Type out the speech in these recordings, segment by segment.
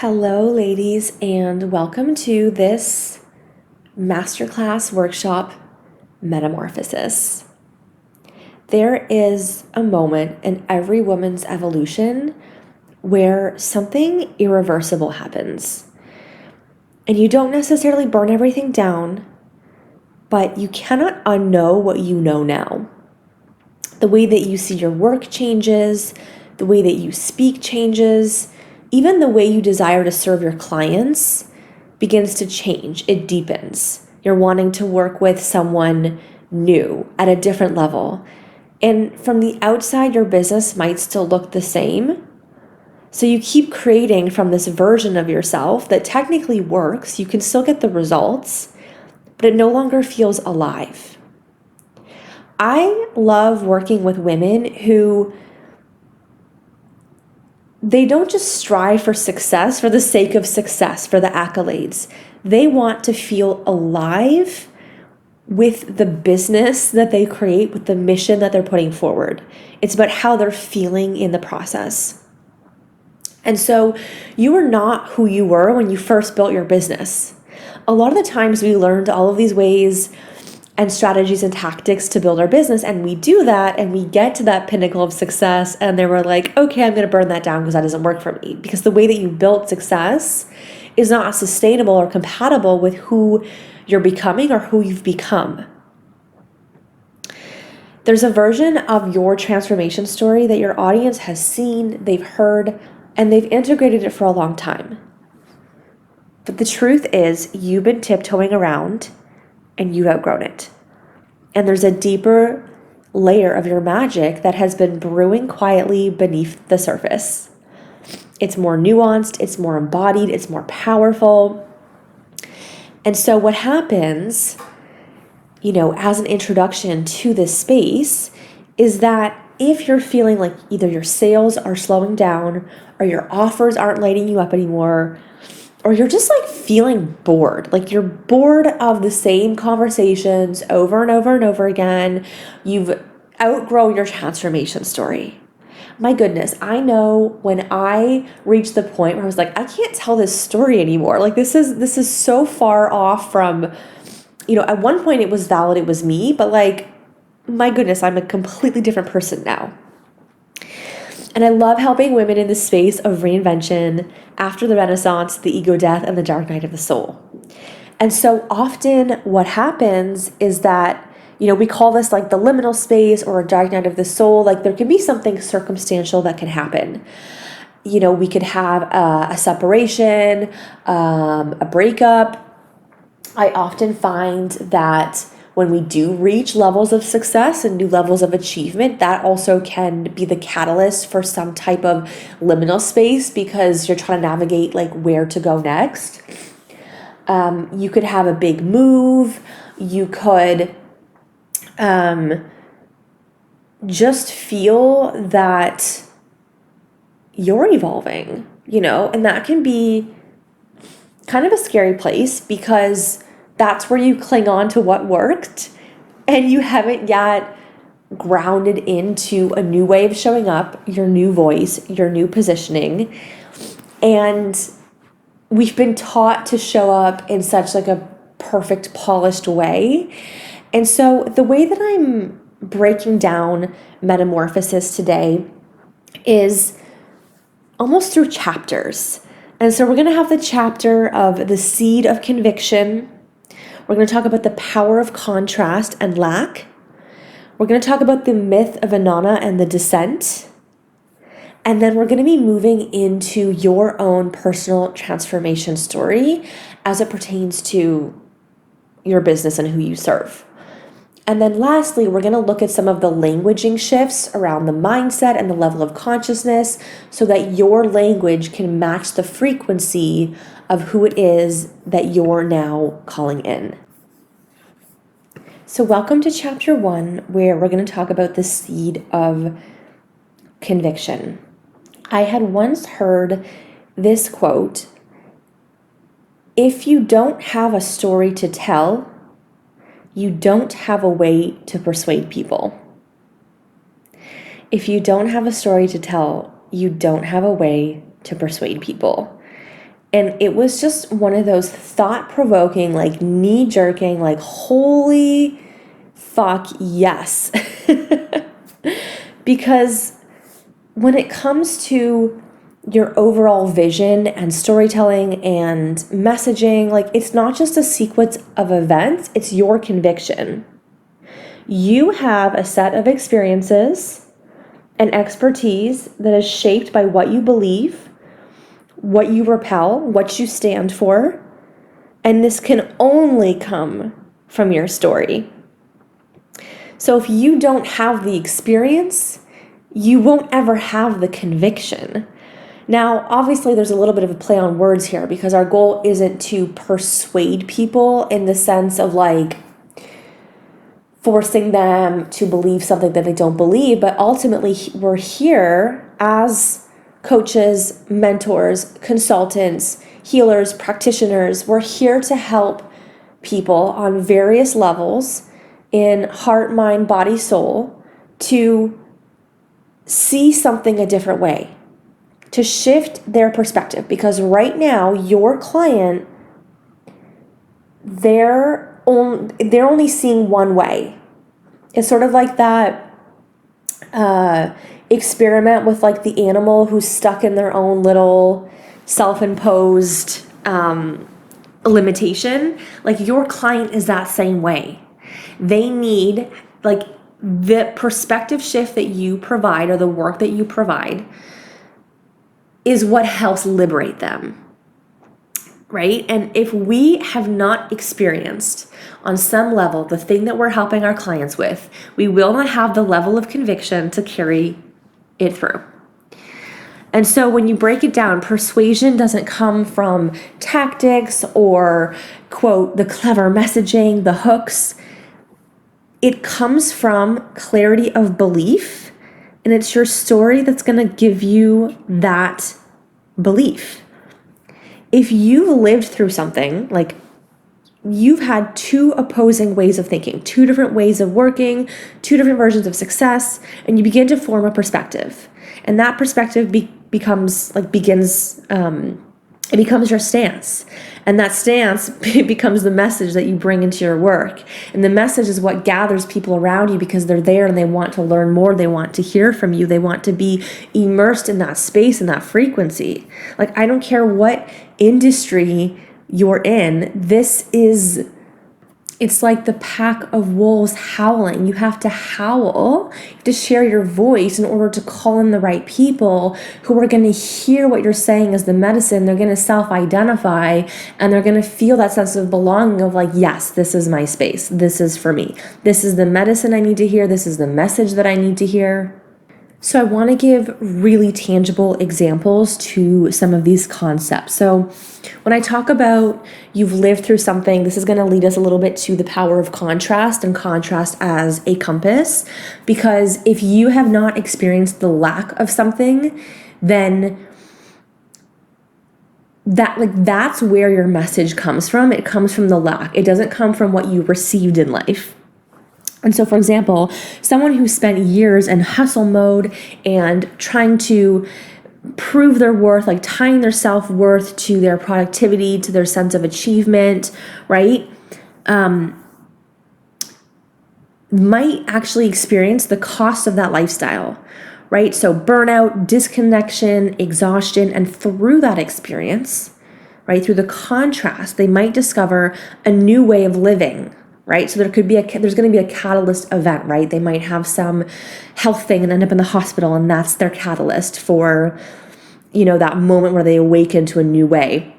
Hello, ladies, and welcome to this masterclass workshop, Metamorphosis. There is a moment in every woman's evolution where something irreversible happens. And you don't necessarily burn everything down, but you cannot unknow what you know now. The way that you see your work changes, the way that you speak changes, even the way you desire to serve your clients begins to change. It deepens. You're wanting to work with someone new at a different level. And from the outside, your business might still look the same. So you keep creating from this version of yourself that technically works. You can still get the results, but it no longer feels alive. I love working with women who they don't just strive for success for the sake of success, for the accolades. They want to feel alive with the business that they create, with the mission that they're putting forward. It's about how they're feeling in the process. And so you are not who you were when you first built your business. A lot of the times we learned all of these ways and strategies and tactics to build our business. And we do that and we get to that pinnacle of success. And then we're like, okay, I'm going to burn that down because that doesn't work for me. Because the way that you built success is not sustainable or compatible with who you're becoming or who you've become. There's a version of your transformation story that your audience has seen, they've heard, and they've integrated it for a long time. But the truth is, you've been tiptoeing around and you've outgrown it. And there's a deeper layer of your magic that has been brewing quietly beneath the surface. It's more nuanced, it's more embodied, it's more powerful. And so what happens, as an introduction to this space is that if you're feeling like either your sales are slowing down or your offers aren't lighting you up anymore, or you're just feeling bored, like you're bored of the same conversations over and over and over again. You've outgrown your transformation story. My goodness, I know when I reached the point where I was like, I can't tell this story anymore. Like this is so far off from, at one point it was valid, it was me, but my goodness, I'm a completely different person now. And I love helping women in the space of reinvention after the Renaissance, the ego death, and the dark night of the soul. And so often what happens is that, we call this the liminal space or a dark night of the soul. There can be something circumstantial that can happen. We could have a separation, a breakup. I often find that when we do reach levels of success and new levels of achievement, that also can be the catalyst for some type of liminal space because you're trying to navigate where to go next. You could have a big move. You could just feel that you're evolving, and that can be kind of a scary place because that's where you cling on to what worked and you haven't yet grounded into a new way of showing up, your new voice, your new positioning. And we've been taught to show up in such a perfect, polished way. And so the way that I'm breaking down metamorphosis today is almost through chapters. And so we're going to have the chapter of the seed of conviction. We're going to talk about the power of contrast and lack. We're going to talk about the myth of Inanna and the descent. And then we're going to be moving into your own personal transformation story as it pertains to your business and who you serve. And then lastly, we're going to look at some of the languaging shifts around the mindset and the level of consciousness so that your language can match the frequency of who it is that you're now calling in. So welcome to chapter 1, where we're going to talk about the seed of conviction. I had once heard this quote: if you don't have a story to tell, you don't have a way to persuade people. If you don't have a story to tell, you don't have a way to persuade people. And it was just one of those thought-provoking, like knee-jerking, like holy fuck yes. Because when it comes to your overall vision and storytelling and messaging, like it's not just a sequence of events, it's your conviction. You have a set of experiences and expertise that is shaped by what you believe, what you repel, what you stand for, and this can only come from your story. So if you don't have the experience, you won't ever have the conviction. Now, obviously, there's a little bit of a play on words here because our goal isn't to persuade people in the sense of like forcing them to believe something that they don't believe, but ultimately we're here as coaches, mentors, consultants, healers, practitioners. We're here to help people on various levels in heart, mind, body, soul to see something a different way, to shift their perspective. Because right now, your client, they're only seeing one way. It's sort of like that experiment with like the animal who's stuck in their own little self-imposed limitation. Like your client is that same way. They need like the perspective shift that you provide or the work that you provide is what helps liberate them. Right? And if we have not experienced on some level the thing that we're helping our clients with, we will not have the level of conviction to carry it through. And so when you break it down, persuasion doesn't come from tactics or, quote, the clever messaging, the hooks. It comes from clarity of belief, and it's your story that's going to give you that belief. If you've lived through something, like you've had two opposing ways of thinking, two different ways of working, two different versions of success, and you begin to form a perspective. And that perspective becomes your stance. And that stance becomes the message that you bring into your work. And the message is what gathers people around you because they're there and they want to learn more. They want to hear from you. They want to be immersed in that space and that frequency. Like, I don't care what industry you're in, it's like the pack of wolves howling. You have to howl, you have to share your voice in order to call in the right people who are going to hear what you're saying as the medicine. They're going to self-identify and they're going to feel that sense of belonging of like, yes, this is my space. This is for me. This is the medicine I need to hear. This is the message that I need to hear. So I want to give really tangible examples to some of these concepts. So when I talk about you've lived through something, this is going to lead us a little bit to the power of contrast and contrast as a compass. Because if you have not experienced the lack of something, then that's where your message comes from. It comes from the lack. It doesn't come from what you received in life. And so, for example, someone who spent years in hustle mode and trying to prove their worth, like tying their self-worth to their productivity, to their sense of achievement, right? Might actually experience the cost of that lifestyle, right? So burnout, disconnection, exhaustion, and through that experience, right, through the contrast, they might discover a new way of living, right? So there's going to be a catalyst event, right? They might have some health thing and end up in the hospital, and that's their catalyst for, that moment where they awaken to a new way.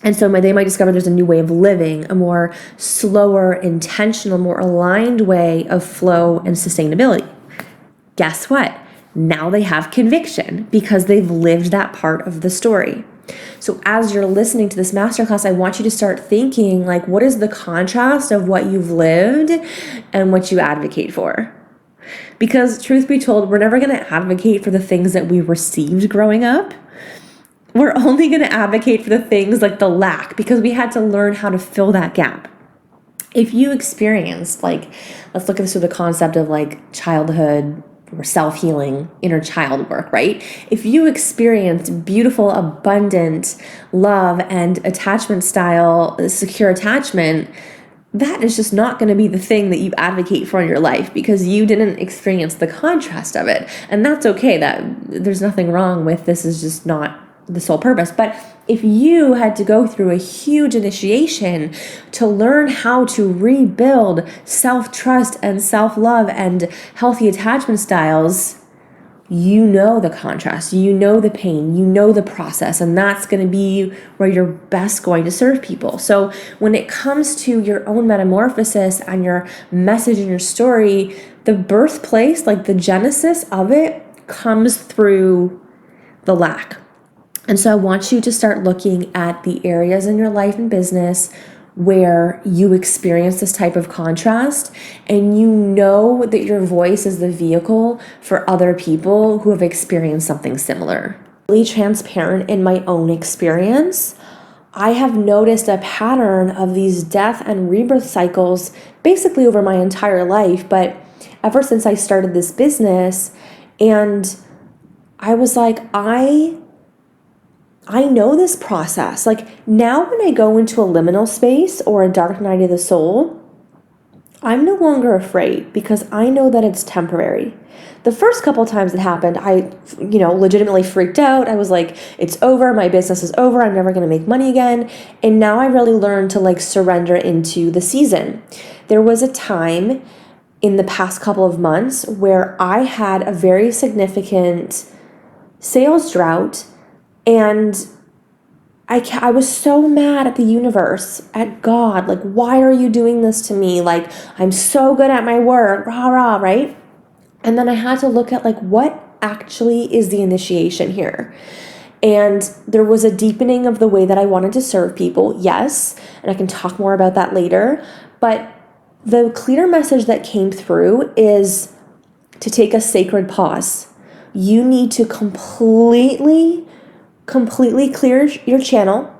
And so they might discover there's a new way of living, a more slower, intentional, more aligned way of flow and sustainability. Guess what? Now they have conviction because they've lived that part of the story. So as you're listening to this masterclass, I want you to start thinking, like, what is the contrast of what you've lived and what you advocate for? Because truth be told, we're never going to advocate for the things that we received growing up. We're only going to advocate for the things like the lack, because we had to learn how to fill that gap. If you experienced, like, let's look at this through the concept of like childhood or self-healing inner child work, right? If you experienced beautiful, abundant love and attachment style, secure attachment, that is just not going to be the thing that you advocate for in your life because you didn't experience the contrast of it. And that's okay. That there's nothing wrong with this, is just not the sole purpose. But if you had to go through a huge initiation to learn how to rebuild self-trust and self-love and healthy attachment styles, you know the contrast, you know the pain, you know the process, and that's going to be where you're best going to serve people. So when it comes to your own metamorphosis and your message and your story, the birthplace, like the genesis of it, comes through the lack. And so I want you to start looking at the areas in your life and business where you experience this type of contrast, and you know that your voice is the vehicle for other people who have experienced something similar. Really transparent in my own experience, I have noticed a pattern of these death and rebirth cycles basically over my entire life, but ever since I started this business, and I was like, I know this process. Like now when I go into a liminal space or a dark night of the soul, I'm no longer afraid because I know that it's temporary. The first couple of times it happened, I, legitimately freaked out. I was like, it's over. My business is over. I'm never going to make money again. And now I really learned to surrender into the season. There was a time in the past couple of months where I had a very significant sales drought. And I was so mad at the universe, at God, why are you doing this to me? I'm so good at my work, rah, rah, right? And then I had to look at what actually is the initiation here? And there was a deepening of the way that I wanted to serve people, yes, and I can talk more about that later. But the clear message that came through is to take a sacred pause. You need to completely clear your channel,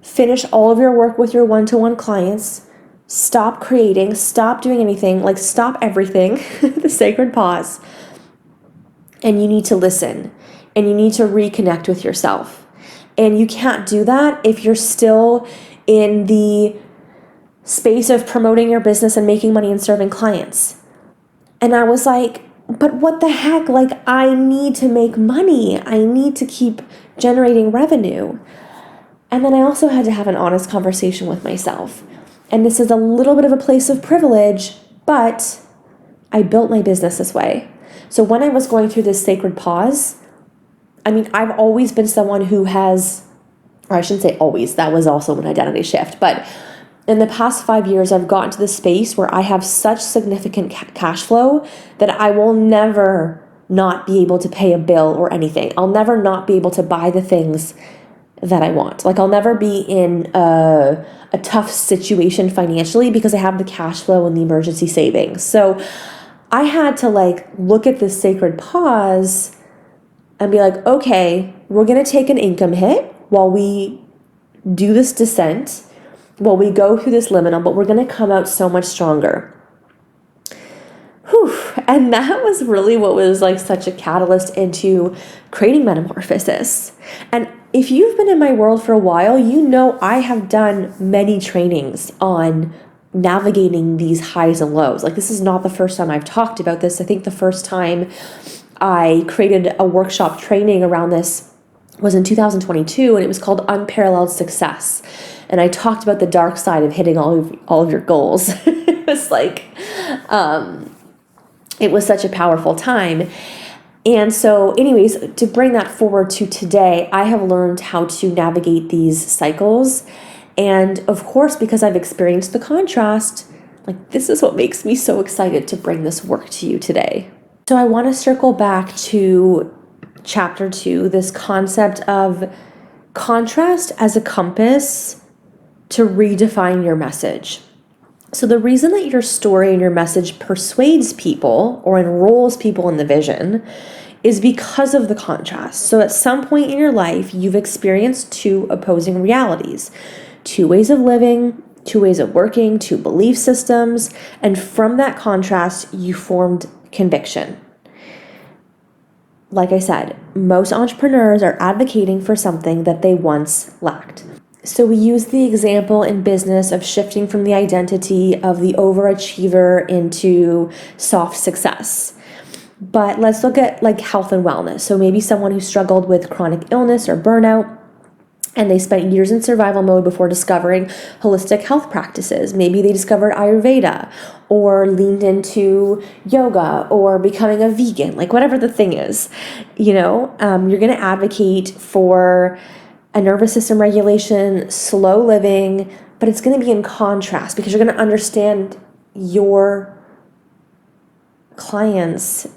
finish all of your work with your one-to-one clients, stop creating, stop doing anything, stop everything, the sacred pause. And you need to listen, and you need to reconnect with yourself. And you can't do that if you're still in the space of promoting your business and making money and serving clients. And I was like, but what the heck? I need to make money. I need to keep generating revenue. And then I also had to have an honest conversation with myself. And this is a little bit of a place of privilege, but I built my business this way. So when I was going through this sacred pause, I've always been someone who has, or I shouldn't say always, that was also an identity shift, but in the past 5 years, I've gotten to the space where I have such significant cash flow that I will never not be able to pay a bill or anything. I'll never not be able to buy the things that I want. I'll never be in a tough situation financially because I have the cash flow and the emergency savings. So I had to look at this sacred pause and be like, okay, we're going to take an income hit while we do this descent. Well, we go through this liminal, but we're going to come out so much stronger. Whew. And that was really what was such a catalyst into creating Metamorphosis. And if you've been in my world for a while, you know I have done many trainings on navigating these highs and lows. This is not the first time I've talked about this. I think the first time I created a workshop training around this was in 2022, and it was called Unparalleled Success. And I talked about the dark side of hitting all of your goals. It was it was such a powerful time. And so anyways, to bring that forward to today, I have learned how to navigate these cycles. And of course, because I've experienced the contrast, this is what makes me so excited to bring this work to you today. So I want to circle back to chapter 2, this concept of contrast as a compass to redefine your message. So the reason that your story and your message persuades people or enrolls people in the vision is because of the contrast. So at some point in your life, you've experienced two opposing realities, two ways of living, two ways of working, two belief systems, and from that contrast, you formed conviction. like I said, most entrepreneurs are advocating for something that they once lacked. So we use the example in business of shifting from the identity of the overachiever into soft success. But let's look at like health and wellness. So maybe someone who struggled with chronic illness or burnout, and they spent years in survival mode before discovering holistic health practices. Maybe they discovered Ayurveda or leaned into yoga or becoming a vegan, like whatever the thing is. You're going to advocate for a nervous system regulation, slow living, but it's going to be in contrast because you're going to understand your client's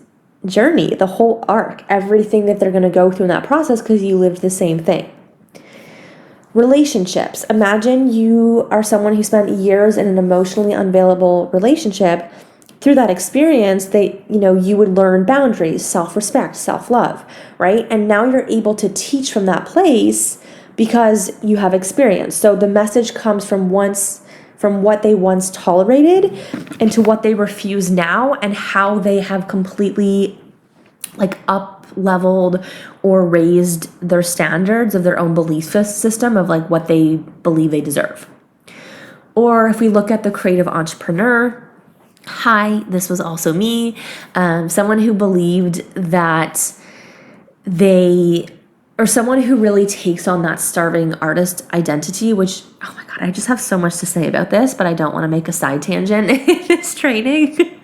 journey, the whole arc, everything that they're going to go through in that process because you lived the same thing. Relationships. Imagine you are someone who spent years in an emotionally unavailable relationship. Through that experience, you would learn boundaries, self-respect, self-love, right? And now you're able to teach from that place because you have experience. So the message comes from what they once tolerated and to what they refuse now, and how they have completely up-leveled or raised their standards of their own belief system of like what they believe they deserve. Or if we look at the creative entrepreneur, hi, this was also me, someone who believed that or someone who really takes on that starving artist identity, which, oh my God, I just have so much to say about this, but I don't want to make a side tangent in this training.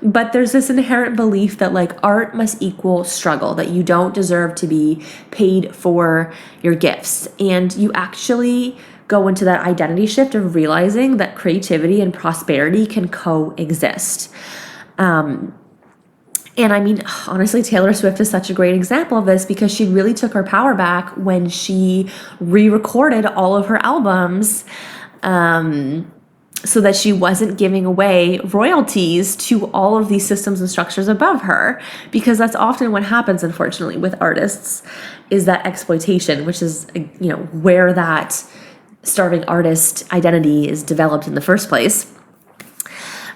But there's this inherent belief that like art must equal struggle, that you don't deserve to be paid for your gifts. And you actually go into that identity shift of realizing that creativity and prosperity can coexist. And I mean, honestly, Taylor Swift is such a great example of this because she really took her power back when she re-recorded all of her albums, so that she wasn't giving away royalties to all of these systems and structures above her, because that's often what happens, unfortunately, with artists, is that exploitation, which is, where that starving artist identity is developed in the first place.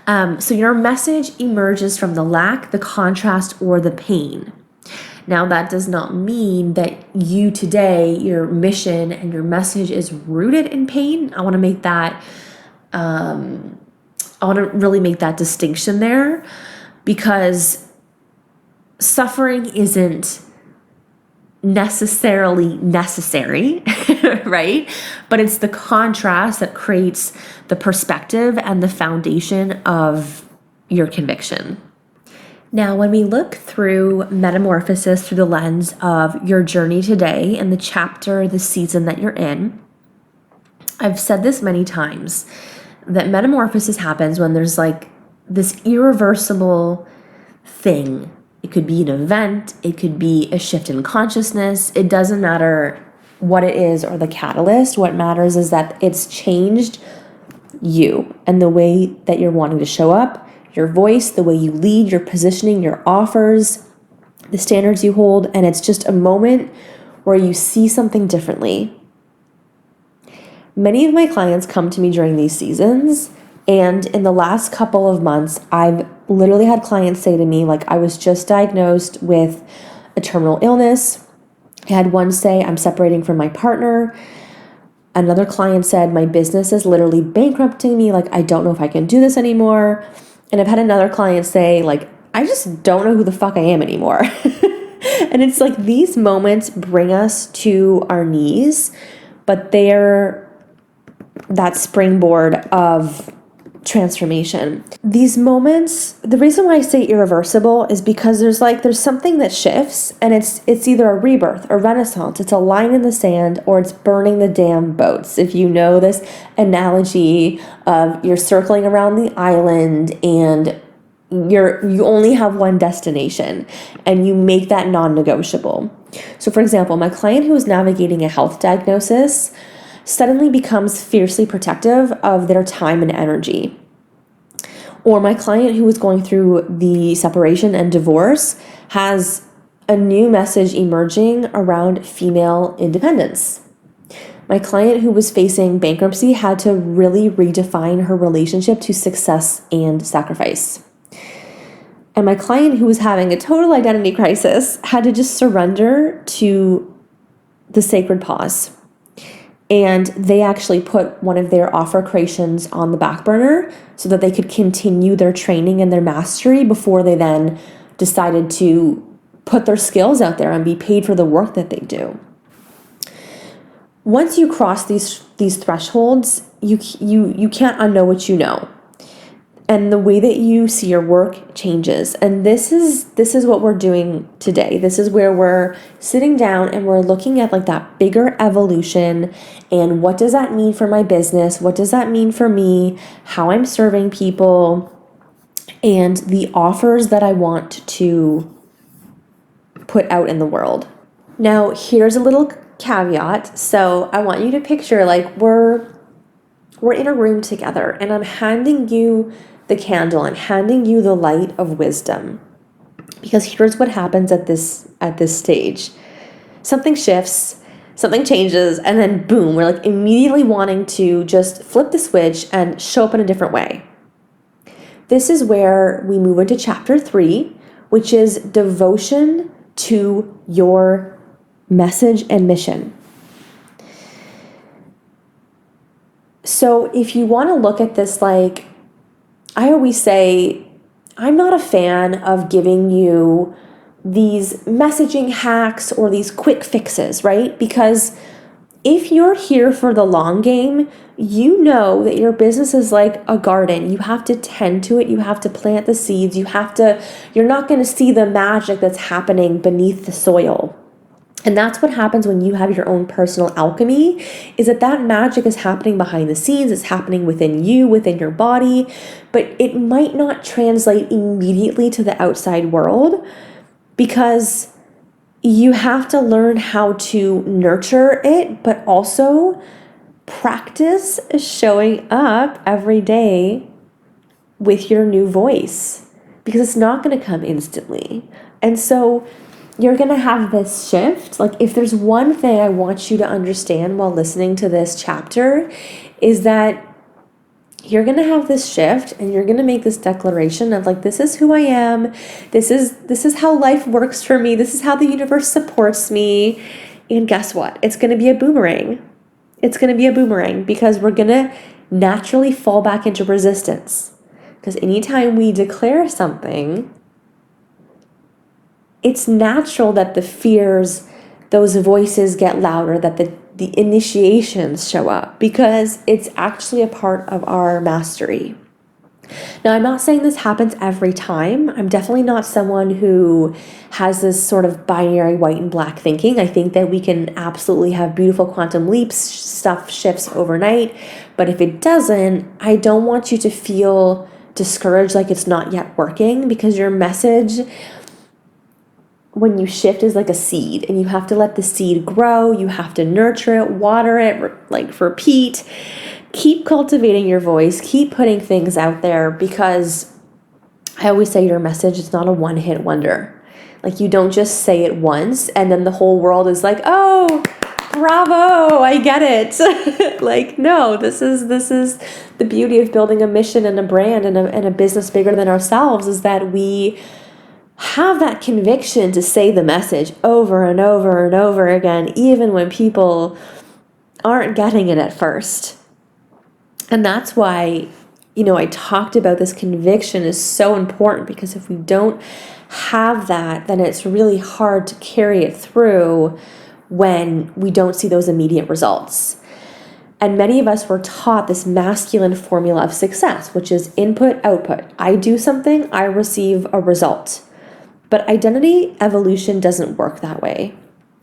So your message emerges from the lack, the contrast, or the pain. Now, that does not mean that you today, your mission and your message is rooted in pain. I want to make that really make that distinction there, because suffering isn't necessarily necessary, right? But it's the contrast that creates the perspective and the foundation of your conviction. Now, when we look through metamorphosis through the lens of your journey today and the chapter, the season that you're in, I've said this many times, that metamorphosis happens when there's like this irreversible thing. It could be an event, it could be a shift in consciousness. It doesn't matter what it is or the catalyst. What matters is that it's changed you and the way that you're wanting to show up, your voice, the way you lead, your positioning, your offers, the standards you hold, and it's just a moment where you see something differently. Many of my clients come to me during these seasons, and in the last couple of months, I've literally had clients say to me, like, I was just diagnosed with a terminal illness. I had one say, I'm separating from my partner. Another client said, my business is literally bankrupting me. Like, I don't know if I can do this anymore. And I've had another client say, like, I just don't know who the fuck I am anymore. And it's like these moments bring us to our knees, but they're that springboard of transformation. These moments, the reason why I say irreversible is because there's something that shifts, and it's either a rebirth, a renaissance, it's a line in the sand, or it's burning the damn boats. If you know this analogy of you're circling around the island and you only have one destination, and you make that non-negotiable. So for example, my client who is navigating a health diagnosis suddenly becomes fiercely protective of their time and energy. Or my client who is going through the separation and divorce has a new message emerging around female independence. My client who was facing bankruptcy had to really redefine her relationship to success and sacrifice. And my client, who was having a total identity crisis, had to just surrender to the sacred pause. And they actually put one of their offer creations on the back burner so that they could continue their training and their mastery before they then decided to put their skills out there and be paid for the work that they do. Once you cross these thresholds, you can't unknow what you know. And the way that you see your work changes. And this is what we're doing today. This is where we're sitting down and we're looking at like that bigger evolution and what does that mean for my business? What does that mean for me? How I'm serving people and the offers that I want to put out in the world. Now, here's a little caveat. So I want you to picture like we're in a room together and I'm handing you the candle, I'm handing you the light of wisdom. Because here's what happens at this stage. Something shifts, something changes, and then boom, we're like immediately wanting to just flip the switch and show up in a different way. This is where we move into chapter 3, which is devotion to your message and mission. So if you want to look at this, like I always say, I'm not a fan of giving you these messaging hacks or these quick fixes, right? Because if you're here for the long game, you know that your business is like a garden. You have to tend to it. You have to plant the seeds. You're not going to see the magic that's happening beneath the soil. And that's what happens when you have your own personal alchemy, is that magic is happening behind the scenes. It's happening within you, within your body, but it might not translate immediately to the outside world because you have to learn how to nurture it, but also practice showing up every day with your new voice because it's not going to come instantly. And so you're going to have this shift. Like if there's one thing I want you to understand while listening to this chapter is that you're going to have this shift and you're going to make this declaration of like, this is who I am. This is how life works for me. This is how the universe supports me. And guess what? It's going to be a boomerang. It's going to be a boomerang because we're going to naturally fall back into resistance. Because anytime we declare something, it's natural that the fears, those voices get louder, that the initiations show up because it's actually a part of our mastery. Now, I'm not saying this happens every time. I'm definitely not someone who has this sort of binary white and black thinking. I think that we can absolutely have beautiful quantum leaps, stuff shifts overnight. But if it doesn't, I don't want you to feel discouraged like it's not yet working because your message, when you shift, is like a seed and you have to let the seed grow. You have to nurture it, water it, like repeat. Keep cultivating your voice. Keep putting things out there because I always say your message is not a one-hit wonder. Like you don't just say it once and then the whole world is like, oh, bravo, I get it. Like, no, this is the beauty of building a mission and a brand and a business bigger than ourselves is that we have that conviction to say the message over and over and over again, even when people aren't getting it at first. And that's why, I talked about this conviction is so important because if we don't have that, then it's really hard to carry it through when we don't see those immediate results. And many of us were taught this masculine formula of success, which is input, output. I do something, I receive a result. But identity evolution doesn't work that way.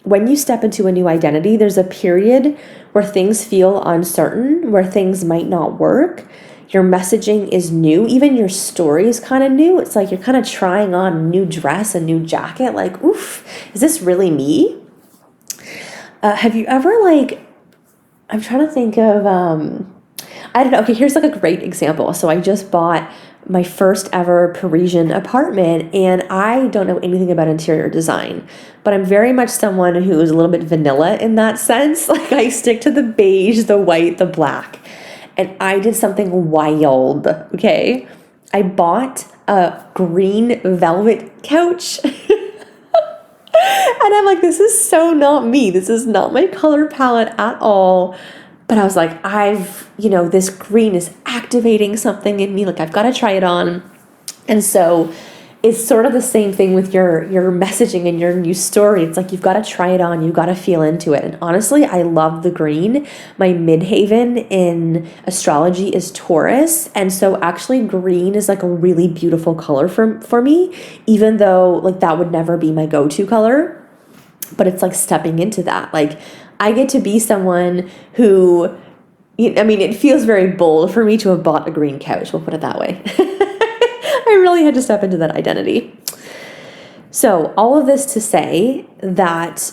When you step into a new identity, there's a period where things feel uncertain, where things might not work. Your messaging is new. Even your story is kind of new. It's like you're kind of trying on a new dress, a new jacket. Like, oof, is this really me? Have you ever I'm trying to think of, I don't know. Okay, here's like a great example. So I just bought my first ever Parisian apartment and I don't know anything about interior design, but I'm very much someone who is a little bit vanilla in that sense. Like I stick to the beige, the white, the black, and I did something wild. Okay. I bought a green velvet couch. And I'm like, this is so not me. This is not my color palette at all. But I was like, this green is activating something in me. Like, I've got to try it on. And so it's sort of the same thing with your messaging and your new story. It's like, you've got to try it on. You've got to feel into it. And honestly, I love the green. My midhaven in astrology is Taurus. And so actually green is like a really beautiful color for me, even though like that would never be my go-to color. But it's like stepping into that. Like, I get to be someone who, it feels very bold for me to have bought a green couch. We'll put it that way. I really had to step into that identity. So all of this to say that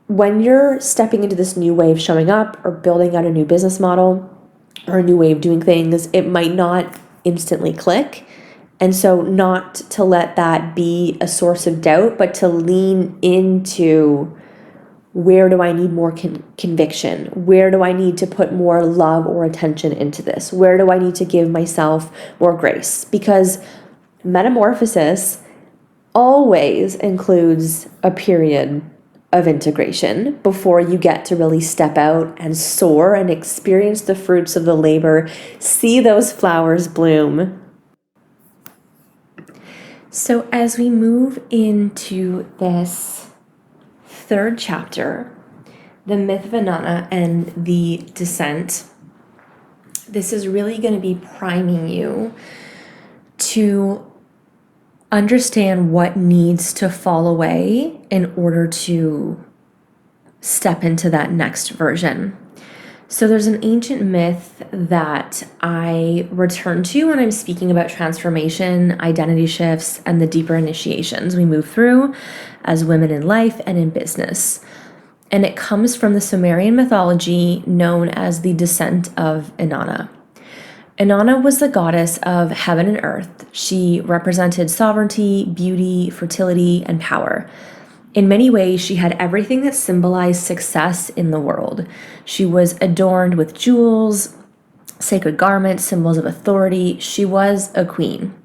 when you're stepping into this new way of showing up or building out a new business model or a new way of doing things, it might not instantly click. And so not to let that be a source of doubt, but to lean into, where do I need more conviction? Where do I need to put more love or attention into this? Where do I need to give myself more grace? Because metamorphosis always includes a period of integration before you get to really step out and soar and experience the fruits of the labor, see those flowers bloom. So as we move into this third chapter, the myth of Inanna and the descent, this is really going to be priming you to understand what needs to fall away in order to step into that next version. So there's an ancient myth that I return to when I'm speaking about transformation, identity shifts, and the deeper initiations we move through as women in life and in business. And it comes from the Sumerian mythology known as the descent of Inanna. Inanna was the goddess of heaven and earth. She represented sovereignty, beauty, fertility, and power. In many ways, she had everything that symbolized success in the world. She was adorned with jewels, sacred garments, symbols of authority. She was a queen.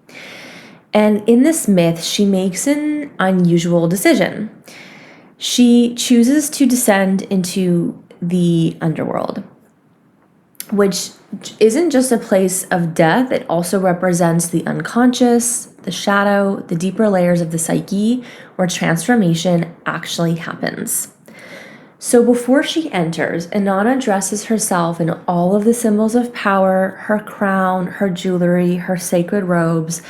And in this myth, she makes an unusual decision. She chooses to descend into the underworld, which isn't just a place of death. It also represents the unconscious, the shadow, the deeper layers of the psyche where transformation actually happens. So before she enters, Inanna dresses herself in all of the symbols of power, her crown, her jewelry, her sacred robes,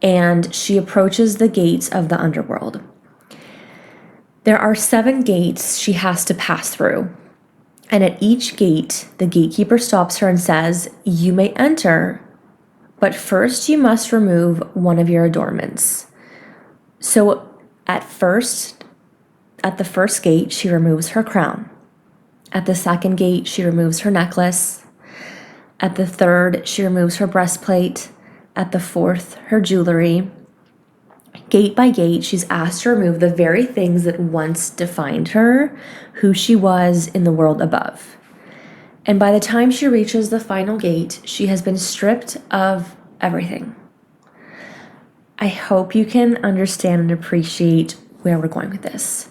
and she approaches the gates of the underworld. There are 7 gates she has to pass through. And at each gate, the gatekeeper stops her and says, "You may enter, but first you must remove one of your adornments." So at the first gate, she removes her crown. At the second gate, she removes her necklace. At the third, she removes her breastplate. At the fourth, her jewelry. Gate by gate, she's asked to remove the very things that once defined her, who she was in the world above. And by the time she reaches the final gate, she has been stripped of everything. I hope you can understand and appreciate where we're going with this.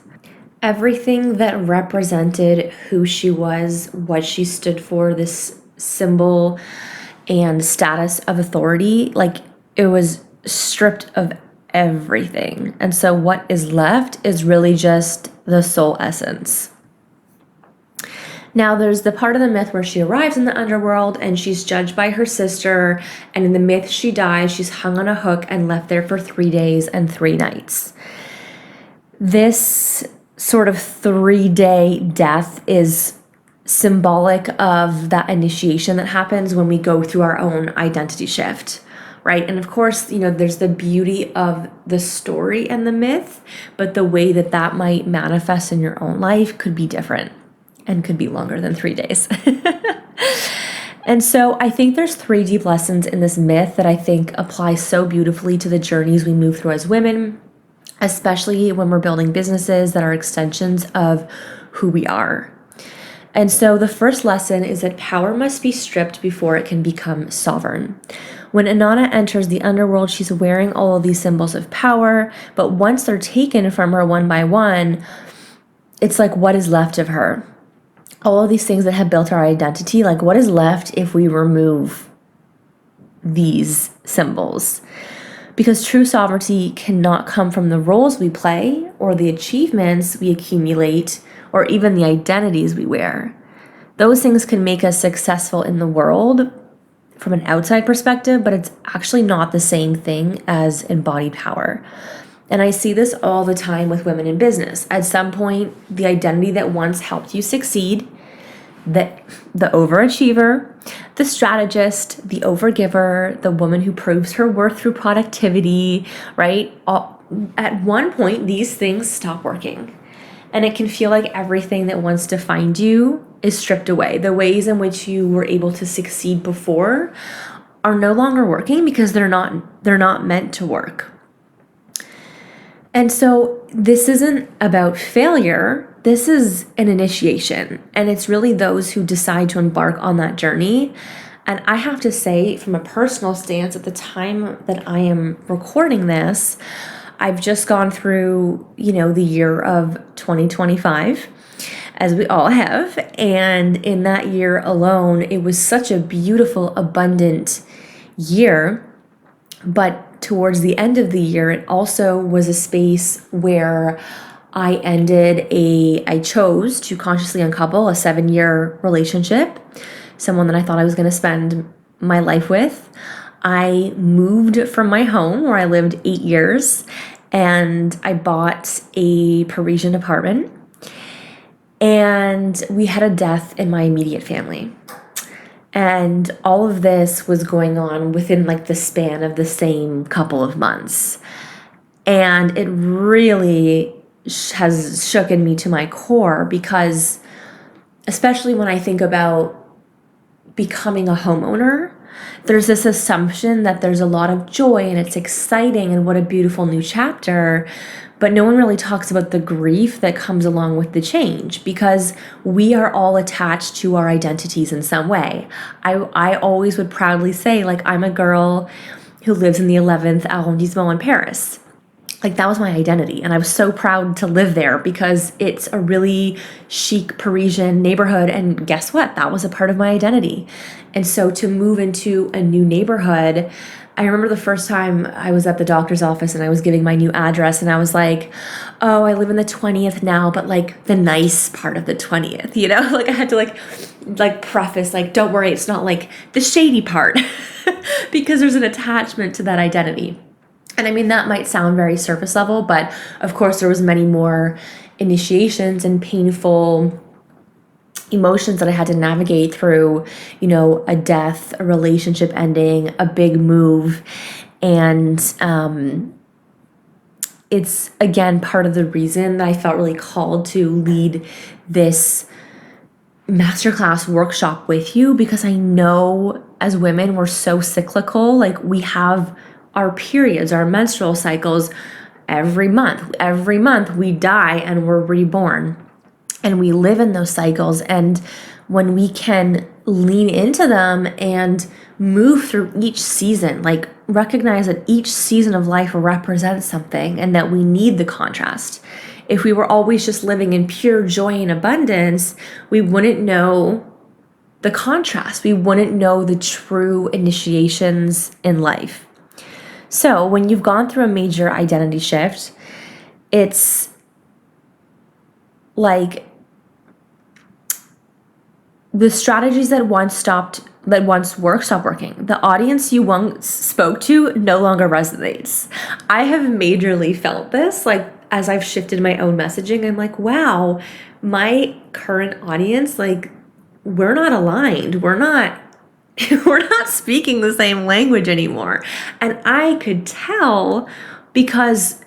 Everything that represented who she was, what she stood for, this symbol and status of authority, like, it was stripped of everything. And so what is left is really just the soul essence. Now there's the part of the myth where she arrives in the underworld and she's judged by her sister, and in the myth she dies. She's hung on a hook and left there for 3 days and 3 nights. This sort of 3-day death is symbolic of that initiation that happens when we go through our own identity shift. Right? And of course, there's the beauty of the story and the myth, but the way that that might manifest in your own life could be different and could be longer than 3 days. And so I think there's 3 deep lessons in this myth that I think apply so beautifully to the journeys we move through as women, especially when we're building businesses that are extensions of who we are. And so the first lesson is that power must be stripped before it can become sovereign. When Inanna enters the underworld, she's wearing all of these symbols of power, but once they're taken from her one by one, it's like, what is left of her? All of these things that have built our identity, like what is left if we remove these symbols? Because true sovereignty cannot come from the roles we play or the achievements we accumulate or even the identities we wear. Those things can make us successful in the world from an outside perspective, but it's actually not the same thing as embodied power. And I see this all the time with women in business. At some point, the identity that once helped you succeed, the overachiever, the strategist, the overgiver, the woman who proves her worth through productivity, right? At one point, these things stop working. And it can feel like everything that once defined you is stripped away. The ways in which you were able to succeed before are no longer working because they're not meant to work. And so this isn't about failure. This is an initiation, and it's really those who decide to embark on that journey. And I have to say, from a personal stance, at the time that I am recording this, I've just gone through, the year of 2025, as we all have. And in that year alone, it was such a beautiful, abundant year. But towards the end of the year, it also was a space where I chose to consciously uncouple a 7-year relationship, someone that I thought I was going to spend my life with. I moved from my home where I lived 8 years, and I bought a Parisian apartment, and we had a death in my immediate family. And all of this was going on within like the span of the same couple of months. And it really has shooken me to my core, because especially when I think about becoming a homeowner, there's this assumption that there's a lot of joy and it's exciting and what a beautiful new chapter, but no one really talks about the grief that comes along with the change, because we are all attached to our identities in some way. I always would proudly say, like, I'm a girl who lives in the 11th arrondissement in Paris. Like, that was my identity, and I was so proud to live there because it's a really chic Parisian neighborhood, and guess what? That was a part of my identity. And so to move into a new neighborhood, I remember the first time I was at the doctor's office and I was giving my new address, and I was like, oh, I live in the 20th now, but like the nice part of the 20th, Like, I had to like preface, like, don't worry, it's not like the shady part because there's an attachment to that identity. And I mean, that might sound very surface level, but of course there was many more initiations and painful emotions that I had to navigate through, a death, a relationship ending, a big move. And it's, again, part of the reason that I felt really called to lead this masterclass workshop with you, because I know as women, we're so cyclical. Like, we have our periods, our menstrual cycles every month. Every month we die and we're reborn, and we live in those cycles. And when we can lean into them and move through each season, like recognize that each season of life represents something and that we need the contrast. If we were always just living in pure joy and abundance, we wouldn't know the contrast. We wouldn't know the true initiations in life. So when you've gone through a major identity shift, it's like the strategies that once worked stop working. The audience you once spoke to no longer resonates. I have majorly felt this, like, as I've shifted my own messaging. I'm like, wow, my current audience, like, we're not aligned. We're not speaking the same language anymore. And I could tell because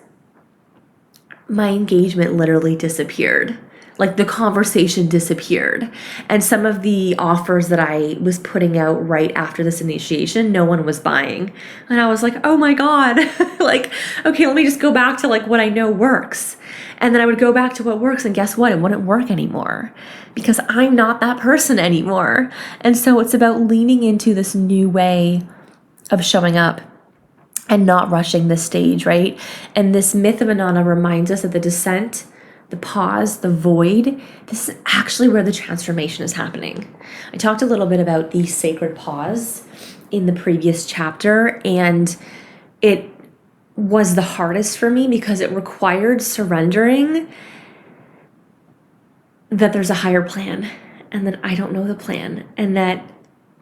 my engagement literally disappeared. Like, the conversation disappeared. And some of the offers that I was putting out right after this initiation, no one was buying. And I was like, oh my God, like, okay, let me just go back to like what I know works. And then I would go back to what works, and guess what? It wouldn't work anymore. because I'm not that person anymore. And so it's about leaning into this new way of showing up and not rushing the stage, right? And this myth of Inanna reminds us that the descent, the pause, the void, this is actually where the transformation is happening. I talked a little bit about the sacred pause in the previous chapter, and it was the hardest for me because it required surrendering that there's a higher plan and that I don't know the plan, and that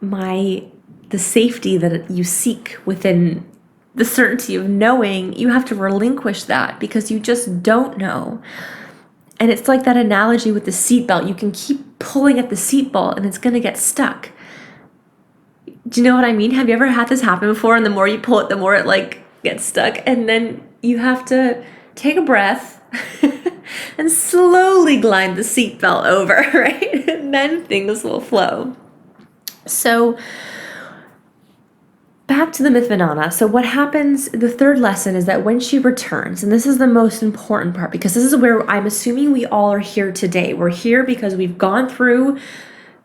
the safety that you seek within the certainty of knowing, you have to relinquish that because you just don't know. And it's like that analogy with the seatbelt. You can keep pulling at the seatbelt and it's going to get stuck. Do you know what I mean? Have you ever had this happen before? And the more you pull it, the more it like gets stuck. And then you have to take a breath and slowly glide the seatbelt over, right? And then things will flow. So back to the myth of Inanna. So what happens, the third lesson is that when she returns, and this is the most important part because this is where I'm assuming we all are here today. We're here because we've gone through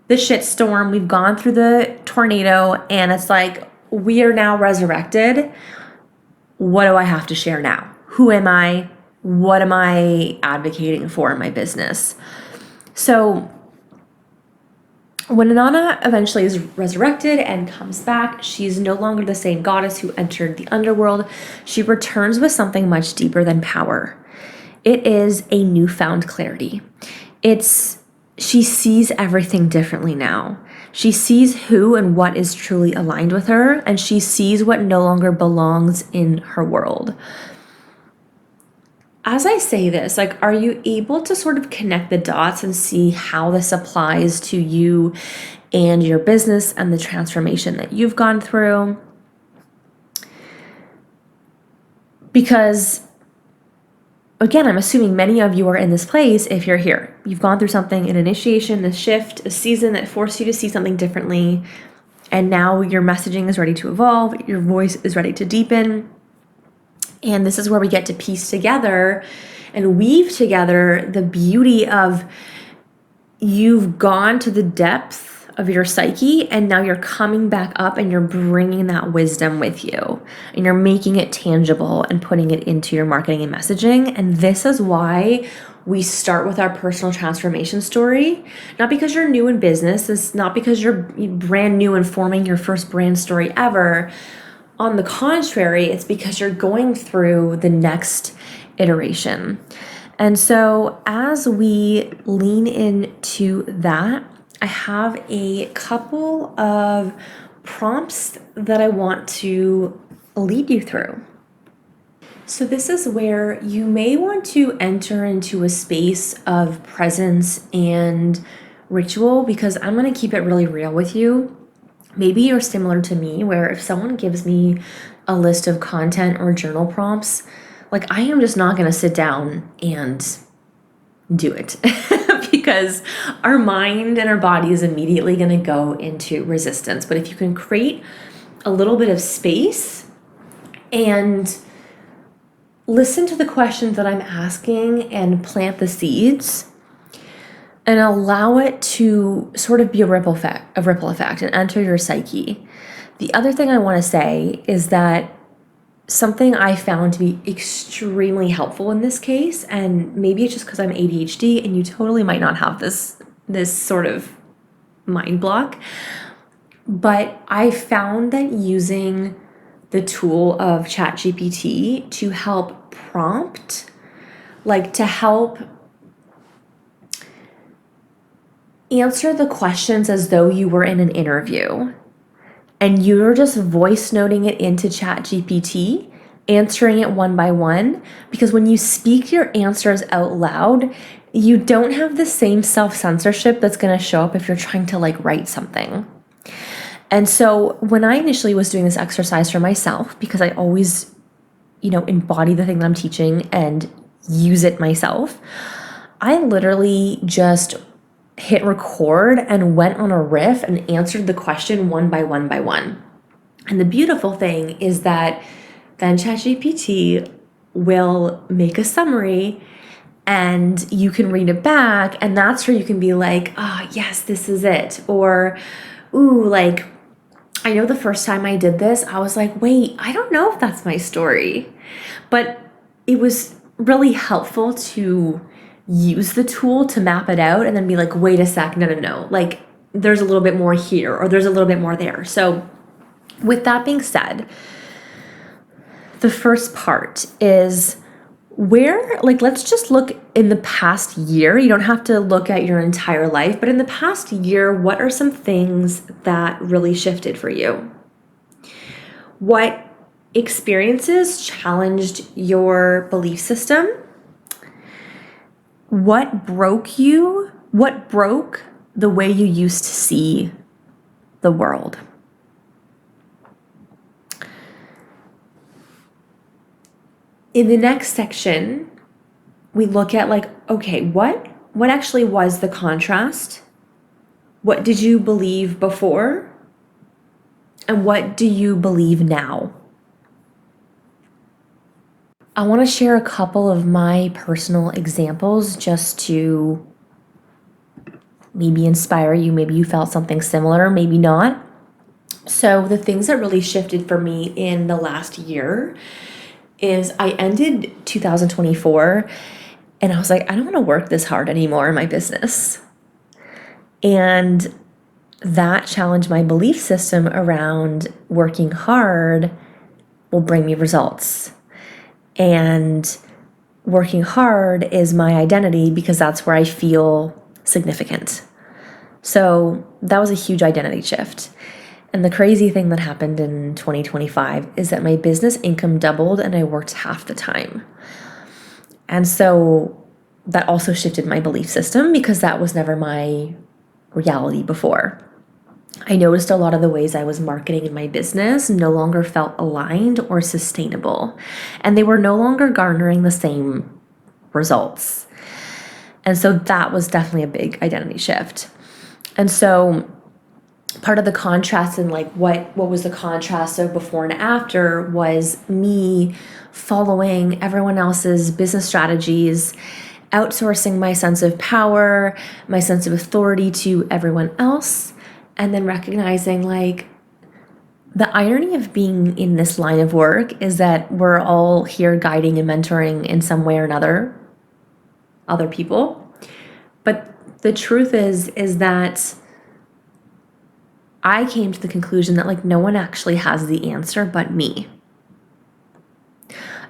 the shitstorm, we've gone through the tornado, and it's like, we are now resurrected. What do I have to share now? Who am I? What am I advocating for in my business? So when Inanna eventually is resurrected and comes back, she's no longer the same goddess who entered the underworld. She returns with something much deeper than power. It is a newfound clarity. She sees everything differently now. She sees who and what is truly aligned with her, and she sees what no longer belongs in her world. As I say this, like, are you able to sort of connect the dots and see how this applies to you and your business and the transformation that you've gone through? Because, again, I'm assuming many of you are in this place if you're here. You've gone through something, an initiation, a shift, a season that forced you to see something differently, and now your messaging is ready to evolve, your voice is ready to deepen. And this is where we get to piece together and weave together the beauty of you've gone to the depth of your psyche and now you're coming back up and you're bringing that wisdom with you and you're making it tangible and putting it into your marketing and messaging. And this is why we start with our personal transformation story, not because you're new in business. It's not because you're brand new and forming your first brand story ever. On the contrary, it's because you're going through the next iteration. And so as we lean into that, I have a couple of prompts that I want to lead you through. So this is where you may want to enter into a space of presence and ritual, because I'm going to keep it really real with you. Maybe you're similar to me, where if someone gives me a list of content or journal prompts, like, I am just not going to sit down and do it because our mind and our body is immediately going to go into resistance. But if you can create a little bit of space and listen to the questions that I'm asking and plant the seeds, and allow it to sort of be a ripple effect and enter your psyche. The other thing I want to say is that something I found to be extremely helpful in this case, and maybe it's just because I'm ADHD and you totally might not have this sort of mind block, but I found that using the tool of ChatGPT to help prompt, like to help answer the questions as though you were in an interview and you're just voice noting it into ChatGPT, answering it one by one, because when you speak your answers out loud, you don't have the same self-censorship that's going to show up if you're trying to like write something. And so when I initially was doing this exercise for myself, because I always, embody the thing that I'm teaching and use it myself, I literally just hit record and went on a riff and answered the question one by one by one. And the beautiful thing is that then ChatGPT will make a summary and you can read it back, and that's where you can be like, oh, yes, this is it. Or, ooh, like, I know the first time I did this, I was like, wait, I don't know if that's my story. But it was really helpful to use the tool to map it out and then be like, wait a sec, no. Like, there's a little bit more here, or there's a little bit more there. So with that being said, the first part is let's just look in the past year. You don't have to look at your entire life, but in the past year, what are some things that really shifted for you? What experiences challenged your belief system? What broke you? What broke the way you used to see the world? In the next section, we look at like, okay, what actually was the contrast? What did you believe before? And what do you believe now? I want to share a couple of my personal examples just to maybe inspire you. Maybe you felt something similar, maybe not. So the things that really shifted for me in the last year is I ended 2024 and I was like, I don't want to work this hard anymore in my business. And that challenged my belief system around working hard will bring me results. And working hard is my identity because that's where I feel significant. So that was a huge identity shift. And the crazy thing that happened in 2025 is that my business income doubled and I worked half the time. And so that also shifted my belief system because that was never my reality before. I noticed a lot of the ways I was marketing in my business no longer felt aligned or sustainable, and they were no longer garnering the same results. And so that was definitely a big identity shift. And so part of the contrast and like what was the contrast of before and after was me following everyone else's business strategies, outsourcing my sense of power, my sense of authority to everyone else, and then recognizing like the irony of being in this line of work is that we're all here guiding and mentoring in some way or another other people. But the truth is that I came to the conclusion that like no one actually has the answer but me.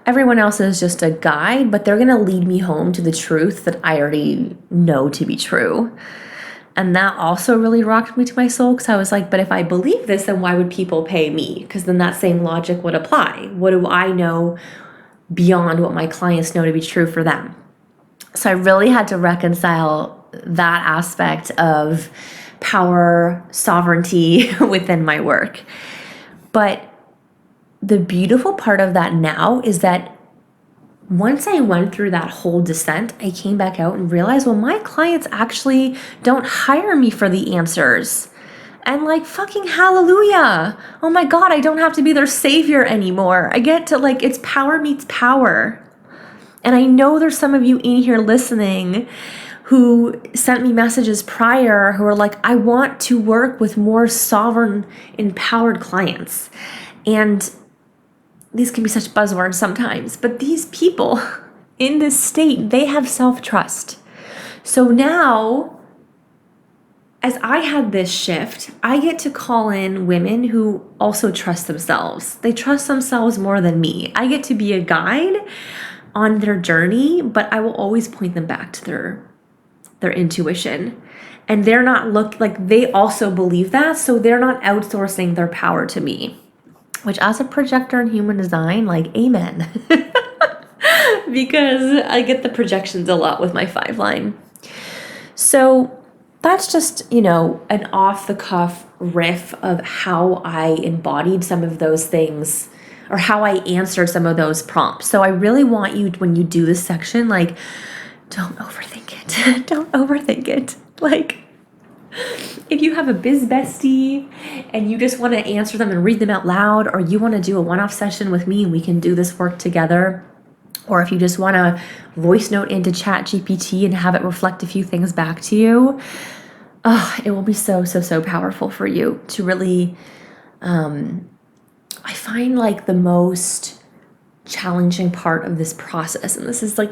Everyone else is just a guide, but they're going to lead me home to the truth that I already know to be true. And that also really rocked me to my soul because I was like, but if I believe this, then why would people pay me? Because then that same logic would apply. What do I know beyond what my clients know to be true for them? So I really had to reconcile that aspect of power, sovereignty within my work. But the beautiful part of that now is that once I went through that whole descent, I came back out and realized, well, my clients actually don't hire me for the answers. And like, fucking hallelujah. Oh my God, I don't have to be their savior anymore. I get to like, it's power meets power. And I know there's some of you in here listening who sent me messages prior who are like, I want to work with more sovereign, empowered clients. And these can be such buzzwords sometimes, but these people in this state, they have self-trust. So now, as I had this shift, I get to call in women who also trust themselves. They trust themselves more than me. I get to be a guide on their journey, but I will always point them back to their intuition. And they're not they also believe that, so they're not outsourcing their power to me. Which as a projector in human design, like, amen. Because I get the projections a lot with my 5 line. So that's just, an off the cuff riff of how I embodied some of those things or how I answered some of those prompts. So I really want you, when you do this section, like, don't overthink it. Don't overthink it. Like, if you have a biz bestie and you just want to answer them and read them out loud, or you want to do a one-off session with me and we can do this work together, or if you just want to voice note into ChatGPT and have it reflect a few things back to you, it will be so, so, so powerful for you to really, I find like the most challenging part of this process, and this is like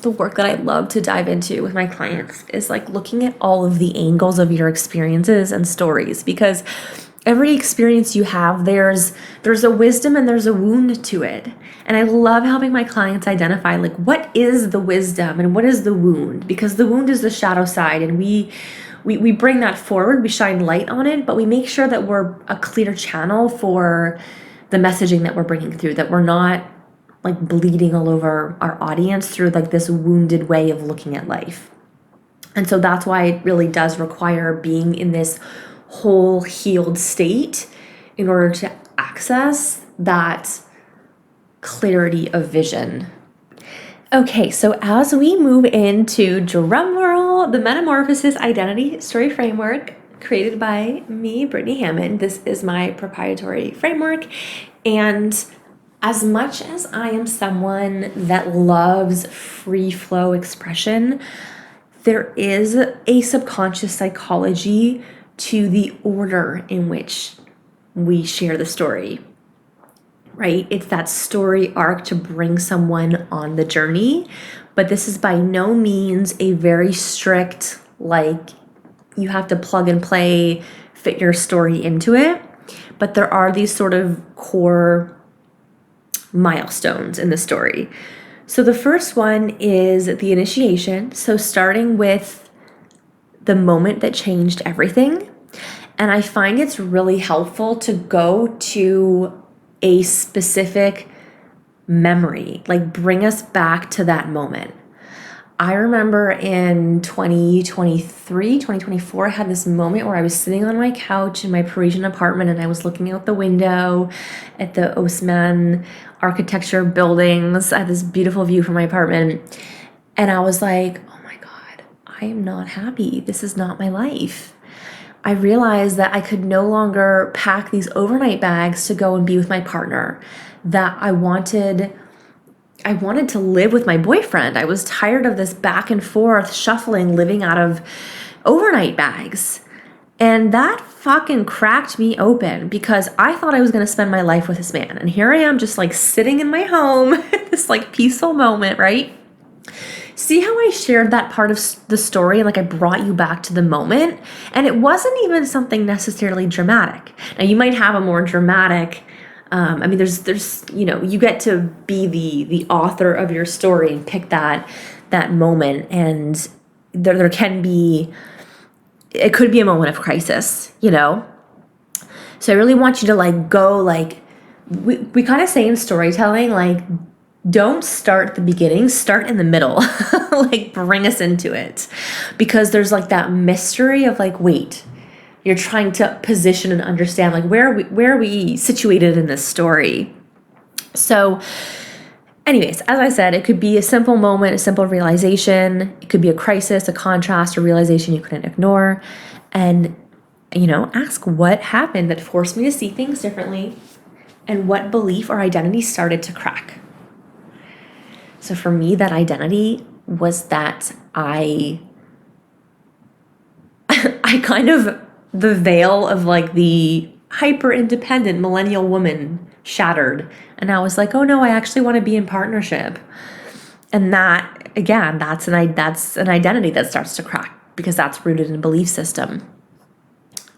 the work that I love to dive into with my clients, is like looking at all of the angles of your experiences and stories, because every experience you have, there's a wisdom and there's a wound to it. And I love helping my clients identify like what is the wisdom and what is the wound, because the wound is the shadow side, and we bring that forward, we shine light on it, but we make sure that we're a clear channel for the messaging that we're bringing through, that we're not like bleeding all over our audience through like this wounded way of looking at life. And so that's why it really does require being in this whole healed state in order to access that clarity of vision. Okay, so as we move into, drumroll, the Metamorphosis Identity Story Framework, created by me, Brittany Hammond. This is my proprietary framework, and as much as I am someone that loves free flow expression, there is a subconscious psychology to the order in which we share the story, right? It's that story arc to bring someone on the journey, but this is by no means a very strict, like, you have to plug and play, fit your story into it. But there are these sort of core milestones in the story. So the first one is the initiation. So starting with the moment that changed everything. And I find it's really helpful to go to a specific memory, like bring us back to that moment. I remember in 2024, I had this moment where I was sitting on my couch in my Parisian apartment and I was looking out the window at the Haussmann architecture buildings. I had this beautiful view from my apartment. And I was like, oh my God, I am not happy. This is not my life. I realized that I could no longer pack these overnight bags to go and be with my partner, that I wanted to live with my boyfriend. I was tired of this back and forth shuffling, living out of overnight bags. And that fucking cracked me open, because I thought I was going to spend my life with this man. And here I am just like sitting in my home, this like peaceful moment, right? See how I shared that part of the story and like I brought you back to the moment? And it wasn't even something necessarily dramatic. Now you might have a more dramatic, there's you get to be the author of your story and pick that moment, and there can be, it could be a moment of crisis, So I really want you to like go, like, we kind of say in storytelling, like, don't start at the beginning, start in the middle, like bring us into it, because there's like that mystery of like, wait, you're trying to position and understand like where are we situated in this story. So anyways, as I said, it could be a simple moment, a simple realization. It could be a crisis, a contrast, a realization you couldn't ignore. And, ask what happened that forced me to see things differently, and what belief or identity started to crack. So for me, that identity was that I kind of, the veil of like the hyper independent millennial woman shattered. And I was like, oh no, I actually want to be in partnership. And that, again, that's an identity that starts to crack, because that's rooted in a belief system.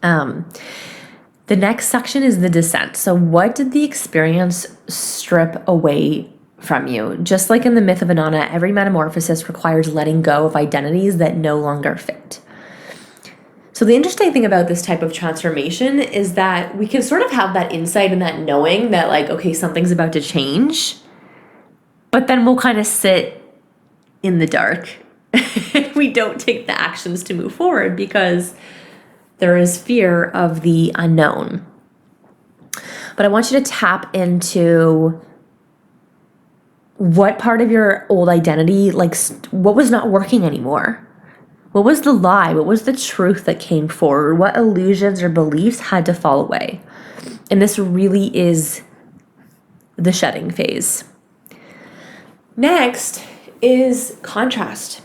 The next section is the descent. So what did the experience strip away from you? Just like in the myth of Inanna, every metamorphosis requires letting go of identities that no longer fit. So the interesting thing about this type of transformation is that we can sort of have that insight and that knowing that like, okay, something's about to change, but then we'll kind of sit in the dark. We don't take the actions to move forward because there is fear of the unknown. But I want you to tap into what part of your old identity, like what was not working anymore? What was the lie? What was the truth that came forward? What illusions or beliefs had to fall away? And this really is the shedding phase. Next is contrast.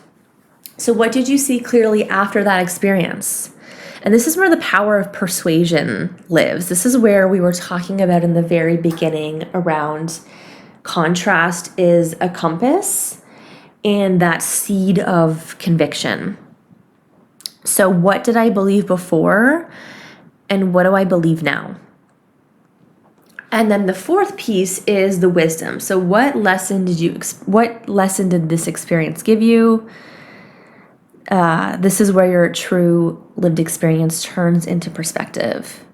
So what did you see clearly after that experience? And this is where the power of persuasion lives. This is where we were talking about in the very beginning around contrast is a compass and that seed of conviction. So what did I believe before and what do I believe now? And then the fourth piece is the wisdom. So what lesson did this experience give you? This is where your true lived experience turns into perspective,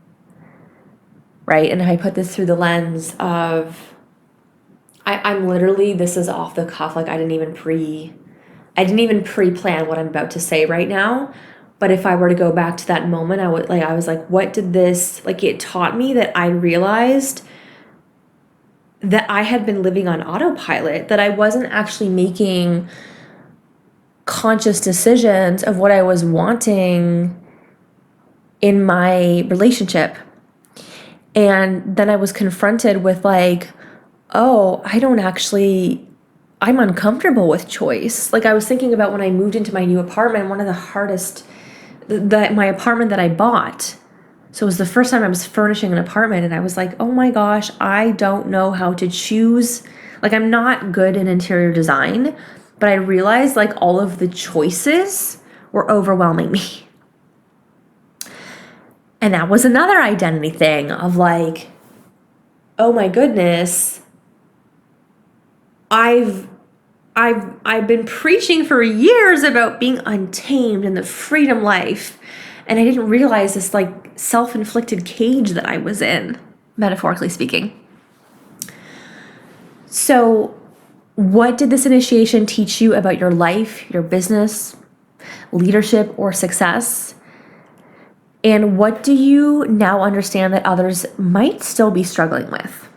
right? And I put this through the lens of, I'm literally, this is off the cuff. Like I didn't even pre-plan what I'm about to say right now. But if I were to go back to that moment, I was like, what did this, like it taught me that I realized that I had been living on autopilot, that I wasn't actually making conscious decisions of what I was wanting in my relationship. And then I was confronted with like, oh, I'm uncomfortable with choice. Like I was thinking about when I moved into my new apartment, one of the hardest, my apartment that I bought. So it was the first time I was furnishing an apartment and I was like, oh my gosh, I don't know how to choose. Like I'm not good in interior design, but I realized like all of the choices were overwhelming me. And that was another identity thing of like, oh my goodness, I've been preaching for years about being untamed and the freedom life. And I didn't realize this like self-inflicted cage that I was in, metaphorically speaking. So what did this initiation teach you about your life, your business, leadership, or success? And what do you now understand that others might still be struggling with?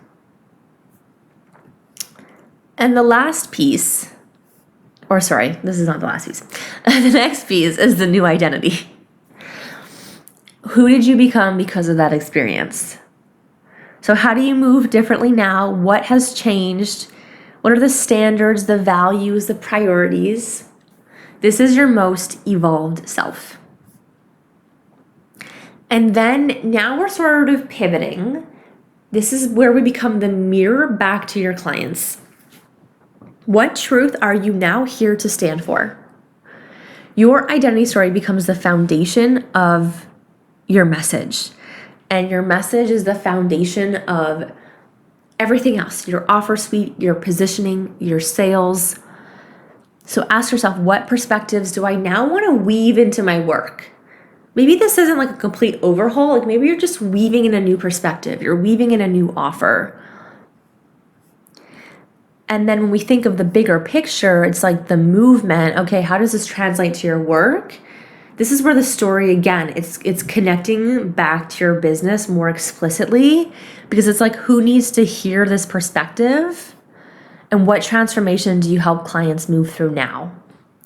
And the last piece, this is not the last piece. The next piece is the new identity. Who did you become because of that experience? So how do you move differently now? What has changed? What are the standards, the values, the priorities? This is your most evolved self. And then now we're sort of pivoting. This is where we become the mirror back to your clients. What truth are you now here to stand for? Your identity story becomes the foundation of your message. And your message is the foundation of everything else, your offer suite, your positioning, your sales. So ask yourself, what perspectives do I now want to weave into my work? Maybe this isn't like a complete overhaul. Like maybe you're just weaving in a new perspective. You're weaving in a new offer. And then when we think of the bigger picture, it's like the movement. Okay, how does this translate to your work? This is where the story, again, it's connecting back to your business more explicitly, because it's like, who needs to hear this perspective? And what transformation do you help clients move through now?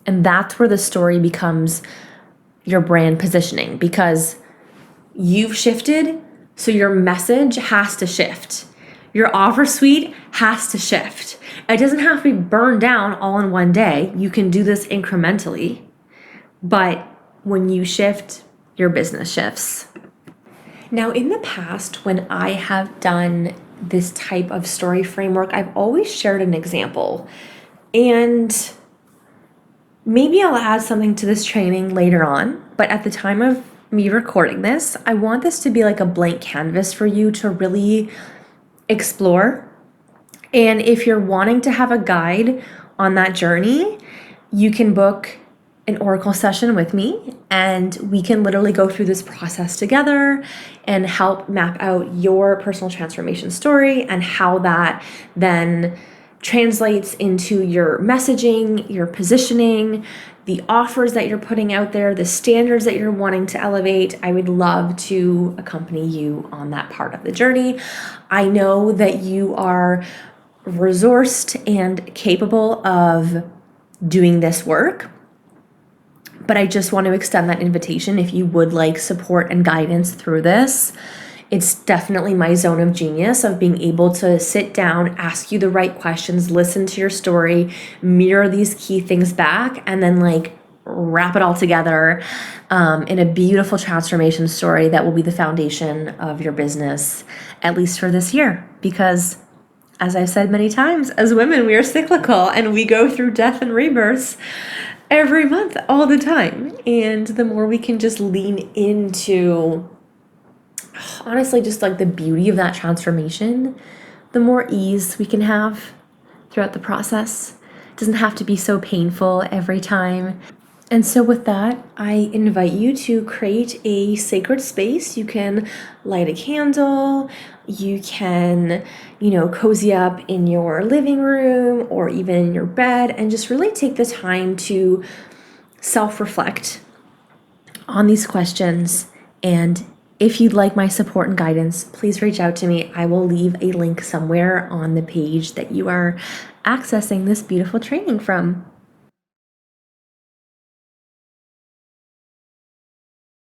And that's where the story becomes your brand positioning, because you've shifted, so your message has to shift. Your offer suite has to shift. It doesn't have to be burned down all in one day. You can do this incrementally. But when you shift, your business shifts. Now, in the past, when I have done this type of story framework, I've always shared an example. And maybe I'll add something to this training later on. But at the time of me recording this, I want this to be like a blank canvas for you to really explore. And if you're wanting to have a guide on that journey, you can book an Oracle session with me, and we can literally go through this process together and help map out your personal transformation story and how that then translates into your messaging, your positioning, the offers that you're putting out there, the standards that you're wanting to elevate. I would love to accompany you on that part of the journey. I know that you are resourced and capable of doing this work, but I just want to extend that invitation if you would like support and guidance through this. It's definitely my zone of genius of being able to sit down, ask you the right questions, listen to your story, mirror these key things back, and then like wrap it all together in a beautiful transformation story that will be the foundation of your business, at least for this year. Because as I've said many times, as women, we are cyclical and we go through death and rebirths every month, all the time. And the more we can just lean into, honestly, just like the beauty of that transformation, the more ease we can have throughout the process. It doesn't have to be so painful every time. And so with that, I invite you to create a sacred space. You can light a candle, you can, cozy up in your living room or even in your bed, and just really take the time to self-reflect on these questions. And if you'd like my support and guidance, please reach out to me. I will leave a link somewhere on the page that you are accessing this beautiful training from.